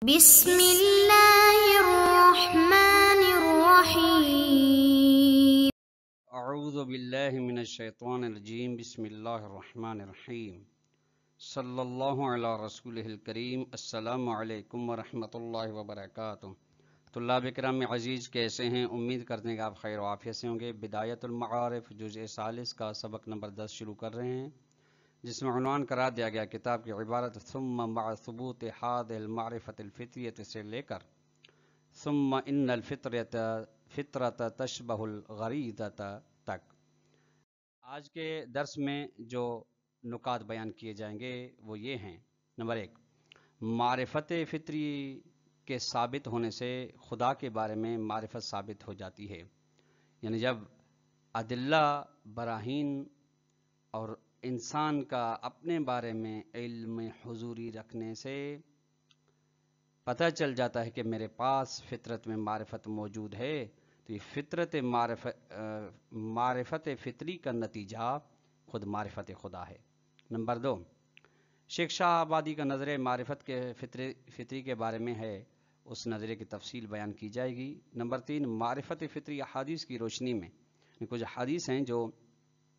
بسم اللہ الرحمن الرحیم۔ اعوذ باللہ من الشیطان الرجیم، بسم اللہ الرحمن الرحیم، صلی اللہ علی رسولہ الکریم۔ السلام علیکم ورحمۃ اللہ وبرکاتہ۔ طلاب کرام عزیز، کیسے ہیں؟ امید کرتے ہیں کہ آپ خیر و عافیت سے ہوں گے۔ بدایت المعارف جزء 40 کا سبق نمبر 10 شروع کر رہے ہیں، جس میں عنوان قرار دیا گیا کتاب کی عبارت ثم مع ثبوت حاد المعرفت الفطریت سے لے کر ثم ان الفطرت تشبہ الغریزۃ تک۔ آج کے درس میں جو نکات بیان کیے جائیں گے وہ یہ ہیں۔ نمبر 1، معرفت فطری کے ثابت ہونے سے خدا کے بارے میں معرفت ثابت ہو جاتی ہے، یعنی جب ادلہ براہین اور انسان کا اپنے بارے میں علم حضوری رکھنے سے پتہ چل جاتا ہے کہ میرے پاس فطرت میں معرفت موجود ہے، تو یہ معرفت فطری کا نتیجہ خود معرفت خدا ہے۔ نمبر 2، شیخ شاہ آبادی کا نظریہ معرفت کے فطری کے بارے میں ہے، اس نظریے کی تفصیل بیان کی جائے گی۔ نمبر 3، معرفت فطری احادیث کی روشنی میں کچھ حدیث ہیں جو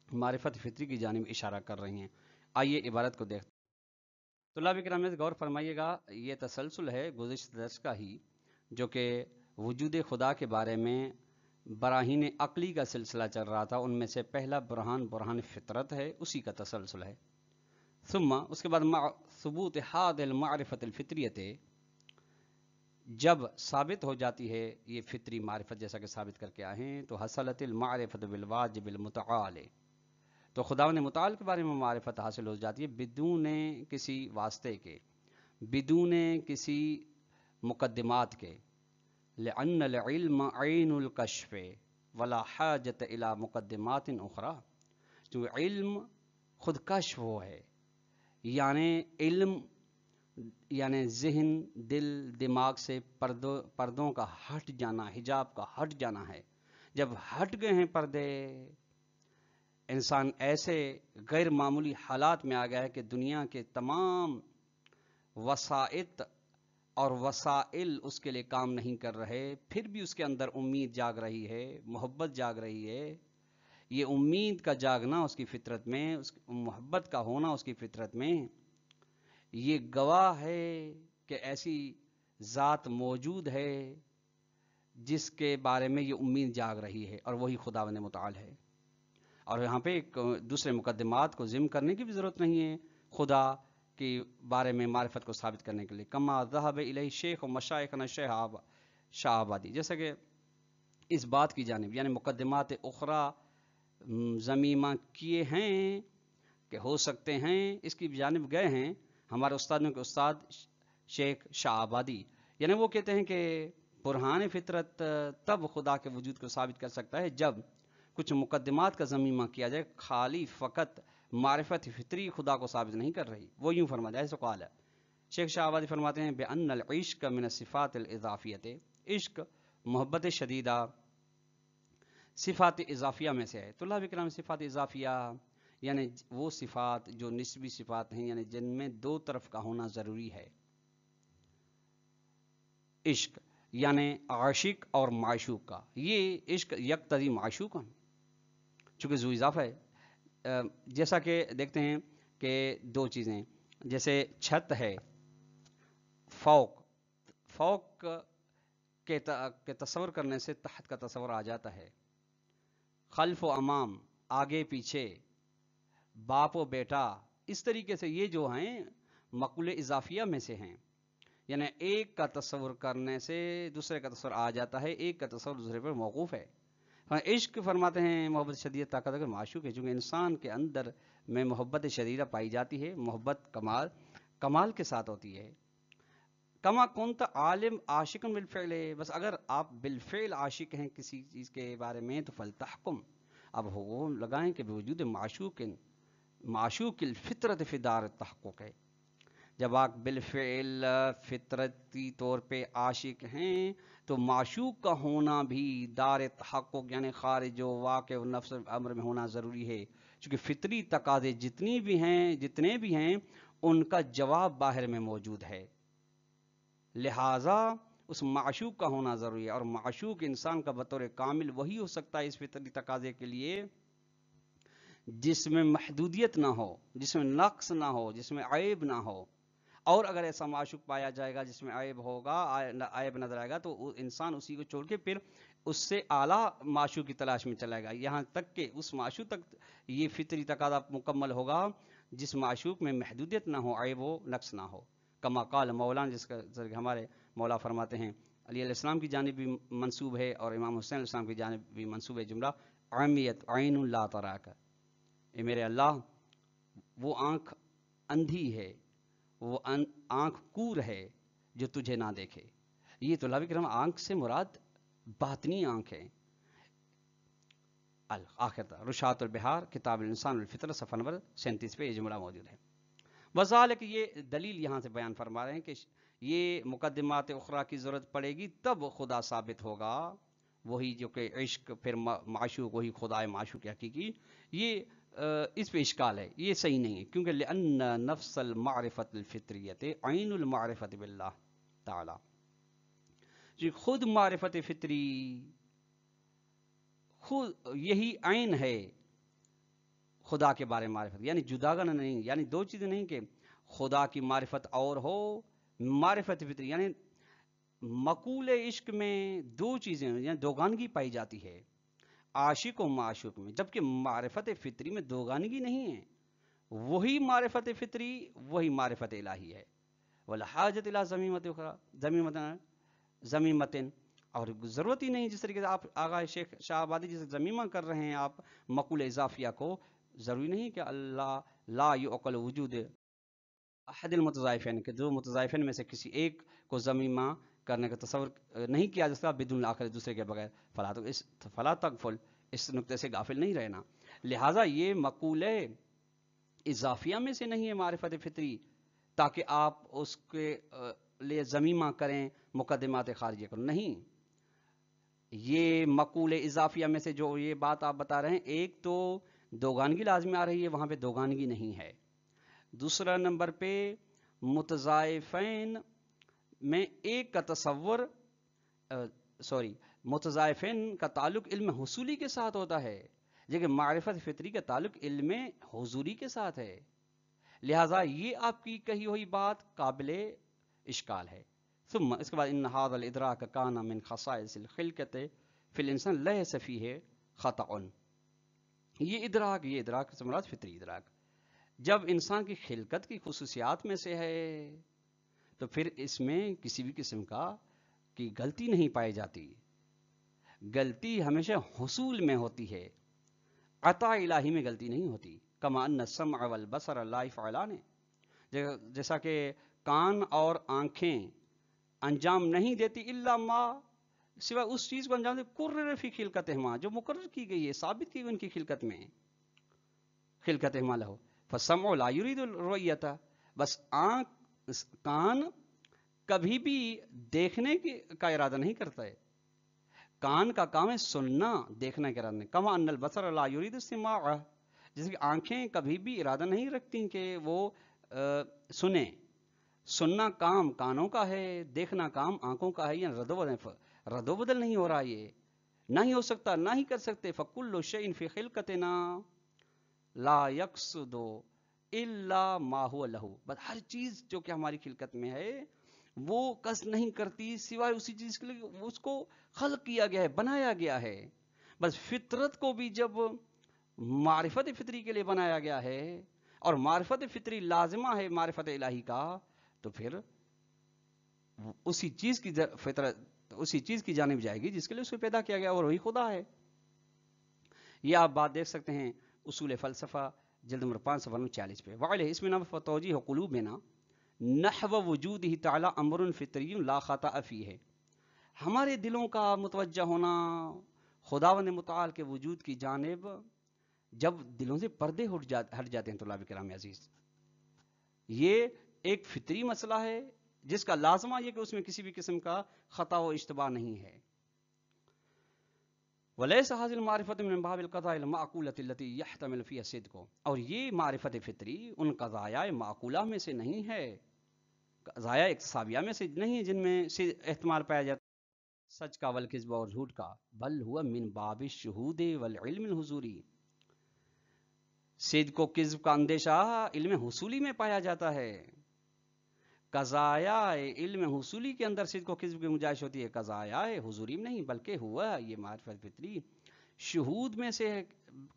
معرفت فطری کی جانب اشارہ کر رہی ہیں۔ آئیے عبارت کو دیکھتے ہیں۔ طلاب کرام غور فرمائیے گا، یہ تسلسل ہے گزشتہ درس کا ہی، جو کہ وجود خدا کے بارے میں براہین عقلی کا سلسلہ چل رہا تھا۔ ان میں سے پہلا برہان فطرت ہے، اسی کا تسلسل ہے۔ ثم اس کے بعد ثبوت حاد المعرفت الفطریت، جب ثابت ہو جاتی ہے یہ فطری معرفت جیسا کہ ثابت کر کے آئے ہیں، تو حصلت المعرفت بالواجب المتعال، تو خداوند متعال کے بارے میں معرفت حاصل ہو جاتی ہے بدون کسی واسطے کے، بدون کسی مقدمات کے۔ لأن العلم عین الکشف ولا حاجت الی مقدمات اخرى، جو علم خود کشف وہ ہے، یعنی علم یعنی ذہن، دل، دماغ سے پردوں کا ہٹ جانا، حجاب کا ہٹ جانا ہے۔ جب ہٹ گئے ہیں پردے، انسان ایسے غیر معمولی حالات میں آ گیا ہے کہ دنیا کے تمام وسائط اور وسائل اس کے لیے کام نہیں کر رہے، پھر بھی اس کے اندر امید جاگ رہی ہے، محبت جاگ رہی ہے۔ یہ امید کا جاگنا اس کی فطرت میں، اس محبت کا ہونا اس کی فطرت میں، یہ گواہ ہے کہ ایسی ذات موجود ہے جس کے بارے میں یہ امید جاگ رہی ہے، اور وہی خداوند متعال ہے۔ اور یہاں پہ ایک دوسرے مقدمات کو ذم کرنے کی بھی ضرورت نہیں ہے خدا کے بارے میں معرفت کو ثابت کرنے کے لیے۔ کما ذهب الیہ شیخ و مشائخنا شاہ آبادی، جیسا کہ اس بات کی جانب یعنی مقدمات اخرى ضمیمہ کیے ہیں کہ ہو سکتے ہیں، اس کی جانب گئے ہیں ہمارے استادوں کے استاد شیخ شاہ آبادی، یعنی وہ کہتے ہیں کہ برہان فطرت تب خدا کے وجود کو ثابت کر سکتا ہے جب کچھ مقدمات کا ضمیمہ کیا جائے، خالی فقط معرفت فطری خدا کو ثابت نہیں کر رہی۔ وہ یوں فرماتا ہے، ایسا قال ہے شیخ شاہ آبادی فرماتے ہیں بأن العشق من الصفات الاضافیت، عشق محبت شدیدہ صفات اضافیہ میں سے ہے۔ طلاب کرام، صفات اضافیہ یعنی وہ صفات جو نسبی صفات ہیں، یعنی جن میں دو طرف کا ہونا ضروری ہے۔ عشق یعنی عاشق اور معشوق کا، یہ عشق یقتضی معشوقا، چونکہ ذو اضافہ ہے۔ جیسا کہ دیکھتے ہیں کہ دو چیزیں، جیسے چھت ہے، فوق کے تصور کرنے سے تحت کا تصور آ جاتا ہے، خلف و امام آگے پیچھے، باپ و بیٹا، اس طریقے سے یہ جو ہیں مقولے اضافیہ میں سے ہیں، یعنی ایک کا تصور کرنے سے دوسرے کا تصور آ جاتا ہے، ایک کا تصور دوسرے پر موقوف ہے۔ عشق فرماتے ہیں محبت شدید طاقت اگر معشوق ہے، چونکہ انسان کے اندر میں محبت شدیدہ پائی جاتی ہے، محبت کمال کے ساتھ ہوتی ہے۔ کما کنت عالم عاشق بالفعل، بس اگر آپ بالفعل عاشق ہیں کسی چیز کے بارے میں تو فلتحکم، اب وہ لگائیں کہ بوجود معشوق الفطرت فی دار التحقق ہے۔ جب آپ بالفعل فطرتی طور پہ عاشق ہیں تو معشوق کا ہونا بھی دار تحقق یعنی خارج و واقع و نفس امر میں ہونا ضروری ہے، چونکہ فطری تقاضے جتنے بھی ہیں ان کا جواب باہر میں موجود ہے۔ لہٰذا اس معشوق کا ہونا ضروری ہے، اور معشوق انسان کا بطور کامل وہی ہو سکتا ہے اس فطری تقاضے کے لیے جس میں محدودیت نہ ہو، جس میں نقص نہ ہو، جس میں عیب نہ ہو۔ اور اگر ایسا معشوق پایا جائے گا جس میں عیب ہوگا، عیب نظر آئے گا، تو انسان اسی کو چھوڑ کے پھر اس سے اعلیٰ معشوق کی تلاش میں چلائے گا، یہاں تک کہ اس معشوق تک یہ فطری تقاضا مکمل ہوگا جس معشوق میں محدودیت نہ ہو، عیب و نقص نہ ہو۔ کما قال مولانا، جس کا ہمارے مولا فرماتے ہیں، علی علیہ السلام کی جانب بھی منسوب ہے اور امام حسین علیہ السلام کی جانب بھی منسوب ہے جملہ، عمیت عین لا تراک، اے میرے اللہ وہ آنکھ اندھی ہے، وہ آنکھ کور ہے جو تجھے نہ دیکھے۔ یہ طلاب کرام آنکھ سے مراد باطنی آنکھ ہے۔ آخر رشات البہار کتاب الانسان الفطر صفحہ نمبر 37 پہ یہ جملہ موجود ہے۔ وذالک، یہ دلیل یہاں سے بیان فرما رہے ہیں کہ یہ مقدمات اخرى کی ضرورت پڑے گی تب خدا ثابت ہوگا، وہی جو کہ عشق پھر معشوق وہی خدا ہے، معشوق حقیقی۔ یہ اس پہ اشکال ہے، یہ صحیح نہیں ہے، کیونکہ لأن نفس المعرفت الفطریت عین المعرفت باللہ تعالی، جو خود معرفت فطری خود یہی عین ہے خدا کے بارے میں معرفت، یعنی جداگانہ نہیں، یعنی دو چیزیں نہیں کہ خدا کی معرفت اور ہو، معرفت فطری یعنی مقول عشق میں دو چیزیں یعنی دوگانگی پائی جاتی ہے، عاشق و معشوق میں، جبکہ معرفت فطری میں دوگانگی نہیں ہے، وہی معرفت فطری وہی معرفت الہی ہے۔ والحاجت الی ذمیمۃ، اور ضرورت ہی نہیں، جس طریقے سے آپ آغا شیخ شاہ آبادی جسے ذمیمہ کر رہے ہیں آپ مقول اضافیہ کو، ضروری نہیں کہ اللہ لا یعقل وجود احد المتضائفین، کہ دو متضائفین میں سے کسی ایک کو ذمیمہ کرنے کا تصور نہیں کیا جس کا بدون آخر دوسرے کے بغیر، فلا تغفل، اس نقطے سے غافل نہیں رہنا۔ لہٰذا یہ مقول اضافیہ میں سے نہیں ہے معرفت فطری تاکہ آپ اس کے لیے ذمیمہ کریں، مقدمات خارجیہ کریں، نہیں، یہ مقول اضافیہ میں سے جو یہ بات آپ بتا رہے ہیں، ایک تو دوگانگی لازمی آ رہی ہے، وہاں پہ دوگانگی نہیں ہے۔ دوسرا نمبر پہ متضائفین میں ایک کا تصور متضائفین کا تعلق علم حصولی کے ساتھ ہوتا ہے، لیکن معرفت فطری کا تعلق علم حضوری کے ساتھ ہے، لہٰذا یہ آپ کی کہی ہوئی بات قابل اشکال ہے۔ ثم اس کے بعد ان هذا الادراک کان من خصائص الخلقۃ فی الانسان لیس فیہ خطأ، یہ ادراک سے مراد فطری ادراک جب انسان کی خلقت کی خصوصیات میں سے ہے تو پھر اس میں کسی بھی قسم کی غلطی نہیں پائی جاتی، غلطی ہمیشہ حصول میں ہوتی ہے، عطا الہی میں غلطی نہیں ہوتی۔ کما ان السمع والبصر لا يفعلان، جیسا کہ کان اور آنکھیں انجام نہیں دیتی الا ما، سوائے اس چیز کو انجام دے قرر فی خلقتہما، جو مقرر کی گئی ہے، ثابت کی گئی ان کی خلقت میں، خلقتہما لہو فالسمع لا يريد الرؤیۃ، بس کان کبھی بھی دیکھنے کا ارادہ نہیں کرتا ہے، کان کا کام ہے سننا، دیکھنا کا ارادہ نہیں۔ کما ان البصر لا يريد السماع، جیسے کہ آنکھیں کبھی بھی ارادہ نہیں رکھتی کہ وہ سنیں، سننا کام کانوں کا ہے، دیکھنا کام آنکھوں کا ہے، یا رد و بدل نہیں ہو رہا، یہ نہ ہی ہو سکتا، نہ ہی کر سکتے۔ فَكُلُّ شَيْءٍ فِي خِلْقَتِنَا لَا يَقْصُدُ إِلَّا مَا هُوَ لَهُ، بس ہر چیز جو کہ ہماری خلقت میں ہے وہ قصد نہیں کرتی سوائے اسی چیز کے لیے اس کو خلق کیا گیا ہے، بنایا گیا ہے۔ بس فطرت کو بھی جب معرفت فطری کے لیے بنایا گیا ہے اور معرفت فطری لازمہ ہے معرفت الہی کا، تو پھر اسی چیز کی فطرت اسی چیز کی جانب جائے گی جس کے لیے اس کو پیدا کیا گیا، اور وہی خدا ہے۔ یہ آپ بات دیکھ سکتے ہیں اصول فلسفہ جلد نمبر 5 صفحہ 40 پہ۔ وعلیہ اس میں نام توجیہ قلوبنا نحو وجودہ تعالی امر فطری لا خطأ فیہ، ہمارے دلوں کا متوجہ ہونا خداوند متعال کے وجود کی جانب جب دلوں سے پردے ہٹ جاتے ہیں طلاب کرام عزیز، یہ ایک فطری مسئلہ ہے جس کا لازمہ یہ کہ اس میں کسی بھی قسم کا خطا و اشتباہ نہیں ہے۔ وَلَيْسَ هَذِهِ الْمَعْرِفَةُ مِنْ بَابِ الْقَضَاءِ الْمَعْقُولَةِ الَّتِي يَحْتَمِلُ فِيهَا الصِّدْقُ، اور یہ معرفت فطری ان قضایائے معقولہ میں سے نہیں ہے، قضایا اقتصابیہ میں سے نہیں ہے جن میں سے احتمال پایا جاتا سچ کا والکذب اور جھوٹ کا، بل ہوا من باب الشہود والعلم الحضوری، صدق کو کذب کا اندیشہ علم حصولی میں پایا جاتا ہے۔ قضایا علم حصولی کے اندر صدق و کذب کی گنجائش ہوتی ہے، قضایا حضوری میں نہیں، بلکہ ہوا یہ معرفت فطری شہود میں سے ہے،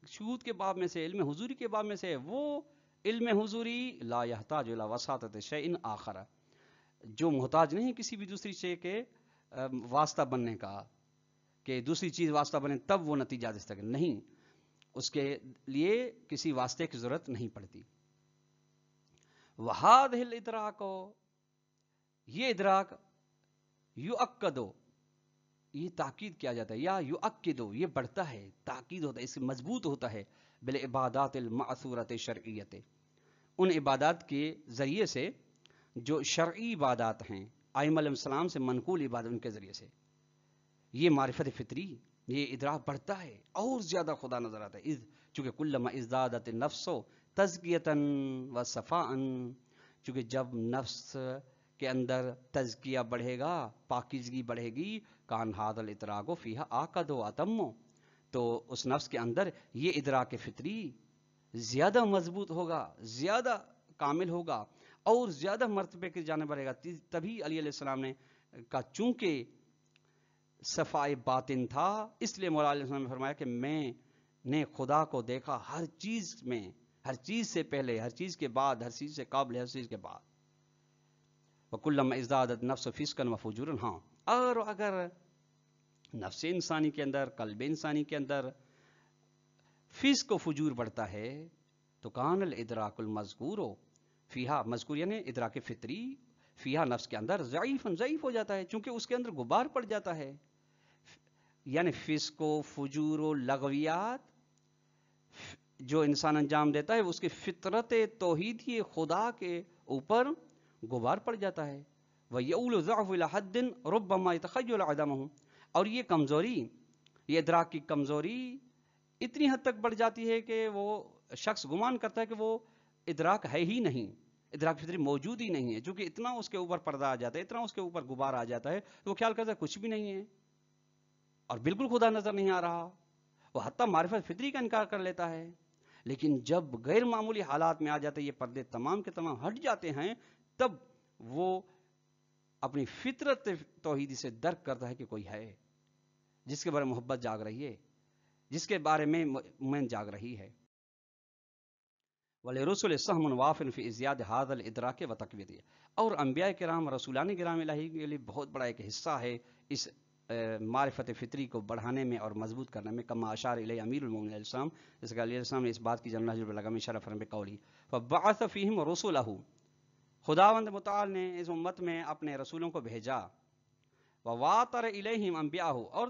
شہود کے باب میں سے، علم حضوری کے باب میں سے، وہ علم حضوری لا یحتاج الی وساطۃ شیء آخر، جو محتاج نہیں کسی بھی دوسری شے کے واسطہ بننے کا، کہ دوسری چیز واسطہ بنے تب وہ نتیجہ دے سکے، نہیں، اس کے لیے کسی واسطے کی ضرورت نہیں پڑتی۔ وہادہ الادراک، یہ ادراک یؤکدو، یہ تاکید کیا جاتا ہے، یا یؤکدو یہ بڑھتا ہے، تاکید ہوتا ہے، اس سے مضبوط ہوتا ہے، بالعبادات المعثورۃ شرعیۃ، ان عبادات کے ذریعے سے جو شرعی عبادات ہیں، ائمہ علیہ السلام سے منقول عبادت، ان کے ذریعے سے یہ معرفت فطری، یہ ادراک بڑھتا ہے اور زیادہ خدا نظر آتا ہے، چونکہ کلما ازدادت النفس تزکیۃ و صفاء، چونکہ جب نفس کے اندر تزکیہ بڑھے گا، پاکیزگی بڑھے گی، کان ھذا الادراک فیھا آکد و اتم، تو اس نفس کے اندر یہ ادراک فطری زیادہ مضبوط ہوگا، زیادہ کامل ہوگا اور زیادہ مرتبے کی جانب بڑھے گا۔ تبھی علی علیہ السلام نے کہا، چونکہ صفائے باطن تھا، اس لیے مولا علیہ السلام نے فرمایا کہ میں نے خدا کو دیکھا ہر چیز میں، ہر چیز سے پہلے، ہر چیز کے بعد، ہر چیز سے قبل، ہر چیز کے بعد۔ وَكُلَّمَا ازْدَادَتْ النَّفْسُ فِسْقًا وَفُجُورًا، ہاں، اور اگر نفس انسانی کے اندر، قلب انسانی کے اندر فسق و فجور بڑھتا ہے، تو کان الادراک المذکور فیہا، مذکور یعنی ادراک فطری، فیہا نفس کے اندر ضعیف ہو جاتا ہے، چونکہ اس کے اندر غبار پڑ جاتا ہے، یعنی فسق و فجور و لغویات جو انسان انجام دیتا ہے، اس کی فطرت توحیدی خدا کے اوپر غبار پڑ جاتا ہے۔ وَيَؤُولُ ضَعْفُ إِلَىٰ حَدٍّ رُبَّمَا يَتَخَيَّلُ عَدَمَهُ، اور یہ کمزوری، یہ ادراک کی کمزوری اتنی حد تک بڑھ جاتی ہے کہ وہ شخص گمان کرتا ہے کہ وہ ادراک ہے ہی نہیں، ادراک فطری موجود ہی نہیں ہے، چونکہ اتنا اس کے اوپر پردہ آ جاتا ہے، اتنا اس کے اوپر غبار آ جاتا ہے، تو وہ خیال کرتا ہے کچھ بھی نہیں ہے اور بالکل خدا نظر نہیں آ رہا، وہ حتیٰ معرفت فطری کا انکار کر لیتا ہے۔ لیکن جب غیر معمولی حالات میں آ جاتے، یہ پردے تمام کے تمام ہٹ جاتے ہیں، تب وہ اپنی فطرت توحیدی سے درک کرتا ہے کہ کوئی ہے جس کے بارے میں محبت جاگ رہی ہے، جس کے بارے میں مومن جاگ رہی ہے۔ وَلِرُسُلِ سَہْمٌ وَافٍ فِي إِزْيَادِ هَذَا الْإِدْرَاكِ وَتَقْوِيتِهِ، اور انبیاء کرام، رسولان کرام الہی کے لیے بہت بڑا ایک حصہ ہے اس معرفت فطری کو بڑھانے میں اور مضبوط کرنے میں، کما اشار الیہ امیر المومنین علیہ السلام، جیسے کہ علیہ السلام نے اس بات کی جنرل نہج البلاغہ میں اشارہ فرمایا بقولی فبعث فیہم رسلہ، خداوند متعال نے اس امت میں اپنے رسولوں کو بھیجا، وواتر الیہم انبیاءہ، اور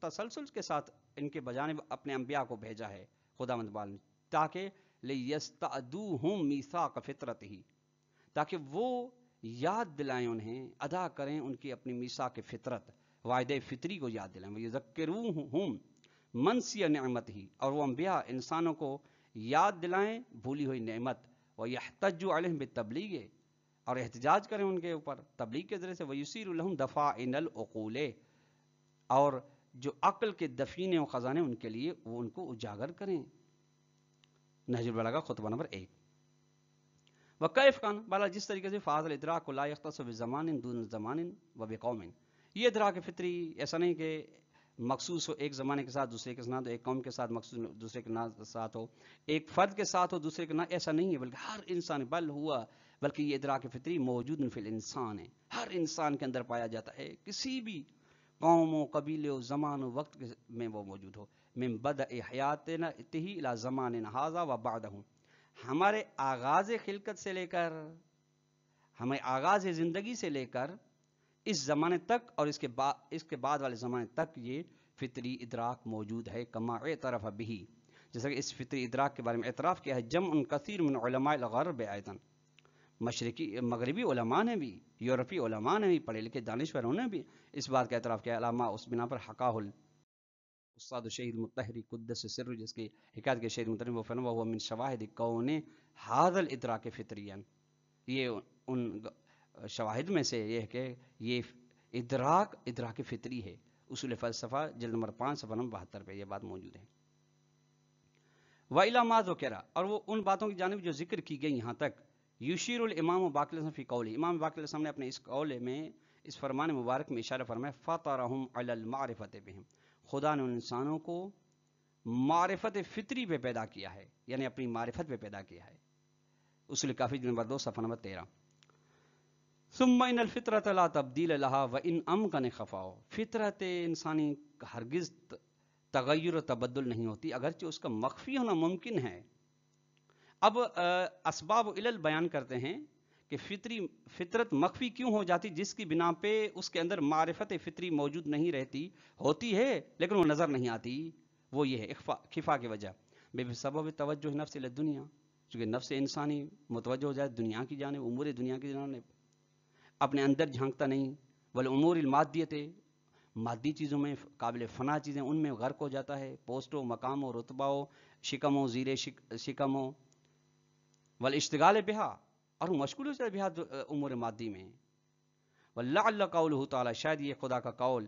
تسلسل کے ساتھ ان کے بجانب اپنے انبیاء کو بھیجا ہے خداوند متعال نے، تاکہ لیستعدوہم میثاق فطرتہ، تاکہ وہ یاد دلائیں انہیں، ادا کریں ان کی اپنی میثاق فطرت، وعدہ فطری کو یاد دلائیں، وَيُذَكِّرُوهُمْ مَنْسِيَ نِعْمَتِهِ، اور وہ انبیاء انسانوں کو یاد دلائیں بھولی ہوئی نعمت، وَيَحْتَجُّ عَلَيْهِمْ بِالتَّبْلِيغِ، اور احتجاج کریں ان کے اوپر تبلیغ کے ذریعے سے، وَيُسِيرُ لَهُمْ دَفَائِنَ الْعُقُولِ، اور جو عقل کے دفینے و خزانے ان کے لیے وہ ان کو اجاگر کریں۔ نہج البلاغہ خطبہ نمبر 1۔ وَكَيْفَ كَانَ، بالا جس طریقے سے فَهَذَا الْإِدْرَاكُ لَا يَخْتَصُّ بِزَمَانٍ دُونَ زَمَانٍ وَبِقَوْمٍ، یہ ادراک فطری ایسا نہیں کہ مخصوص ہو ایک زمانے کے ساتھ دوسرے کے ساتھ، ایک قوم کے ساتھ مخصوص دوسرے کے ساتھ ہو، ایک فرد کے ساتھ ہو دوسرے کے ساتھ، ایسا نہیں ہے، بلکہ ہر انسان بل ہوا، بلکہ یہ ادراک فطری موجود فی الانسان ہے، ہر انسان کے اندر پایا جاتا ہے، کسی بھی قوم و قبیلے و زمان و وقت میں وہ موجود ہو، من بدء حیاتنا اتی الی زماننا ھذا و بعدہ، ہمارے آغاز خلقت سے لے کر، ہمیں آغاز زندگی سے لے کر اس زمانے تک اور اس کے بعد والے زمانے تک یہ فطری ادراک موجود ہے، کما اعترف بہ، جیسا کہ اس فطری ادراک کے بارے میں اعتراف کیا ہے جمع کثیر من علماء الغرب ایضا، مغربی علماء نے بھی، یورپی علماء نے بھی، پڑھے لکھے دانشوروں نے بھی اس بات کا اعتراف کیا، علامہ اس بنا پر حقاہ استاد شہید مطہری قدس سر، جس کی حکایت کے شہید مطہری وہ فرمایا وہ من شواہد کون ھذا الادراک فطریا، یہ ان شواہد میں سے یہ ہے کہ یہ ادراک فطری ہے. اصول فلسفہ جلد نمبر 5 صفحہ نمبر 72 پہ یہ بات موجود ہے. وَإِلَى مَا ذُكِرَ، اور وہ ان باتوں کی جانب جو ذکر کی گئی یہاں تک. یشیر الامام باقر الاسلام فی قول، امام باقر الاسلام نے اپنے اس قول میں، اس فرمان مبارک میں اشارہ فرمایا فطرہم علی المعرفۃ بہم، خدا نے ان انسانوں کو معرفت فطری پہ پیدا کیا ہے، یعنی اپنی معرفت پہ پیدا کیا ہے. اصول کافی نمبر 2 صفحہ نمبر 13. ثم ان الفطرۃ لا تبدیل لها وان امکن خفاء، فطرت انسانی ہرگز تغیر و تبدل نہیں ہوتی اگرچہ اس کا مخفی ہونا ممکن ہے. اب اسباب علل بیان کرتے ہیں کہ فطرت مخفی کیوں ہو جاتی، جس کی بنا پہ اس کے اندر معرفت فطری موجود نہیں رہتی، ہوتی ہے لیکن وہ نظر نہیں آتی. وہ یہ ہے خفا کی وجہ، بے سبب توجہ نفس الی الدنیا، چونکہ نفس انسانی متوجہ ہو جائے دنیا کی جانب، امور دنیا کی جانب، اپنے اندر جھانکتا نہیں. والامور المادیت، مادی چیزوں میں، قابل فنا چیزیں ان میں غرق ہو جاتا ہے، پوسٹوں، مقاموں، رتبوں، شکموں، زیر شکموں، والاشتغال بہا، اور مشغول ہو جاتا بہا امور مادی میں. ولعل قولہ تعالی، شاید یہ خدا کا قول،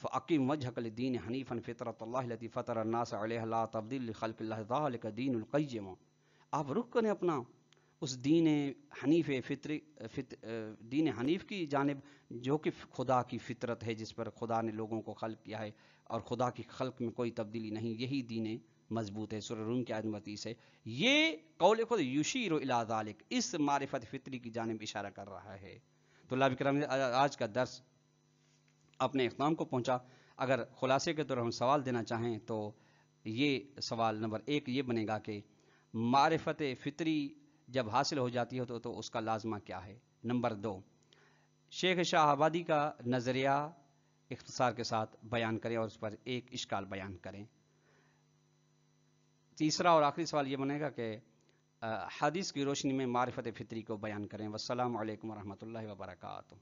فاقم وجهک للدین حنیفا فطرۃ اللہ التی فطر الناس علیہا لا تبدیل لخلق اللہ ذلک دین القیم، آپ رخ کریں اپنا اس دین حنیف کی جانب جو کہ خدا کی فطرت ہے، جس پر خدا نے لوگوں کو خلق کیا ہے، اور خدا کی خلق میں کوئی تبدیلی نہیں، یہی دین مضبوط ہے. سورہ روم کی آیت نمبر 30 ہے. یہ قول خود یشیر الی ذلک، اس معرفت فطری کی جانب اشارہ کر رہا ہے. تو اللہ کرام، آج کا درس اپنے اختتام کو پہنچا. اگر خلاصے کے طور ہم سوال دینا چاہیں تو یہ سوال نمبر 1 یہ بنے گا کہ معرفت فطری جب حاصل ہو جاتی ہے تو اس کا لازمہ کیا ہے. نمبر 2، شیخ شاہ آبادی کا نظریہ اختصار کے ساتھ بیان کریں اور اس پر ایک اشکال بیان کریں. تیسرا اور آخری سوال یہ بنے گا کہ حدیث کی روشنی میں معرفت فطری کو بیان کریں. والسلام علیکم ورحمۃ اللہ وبرکاتہ.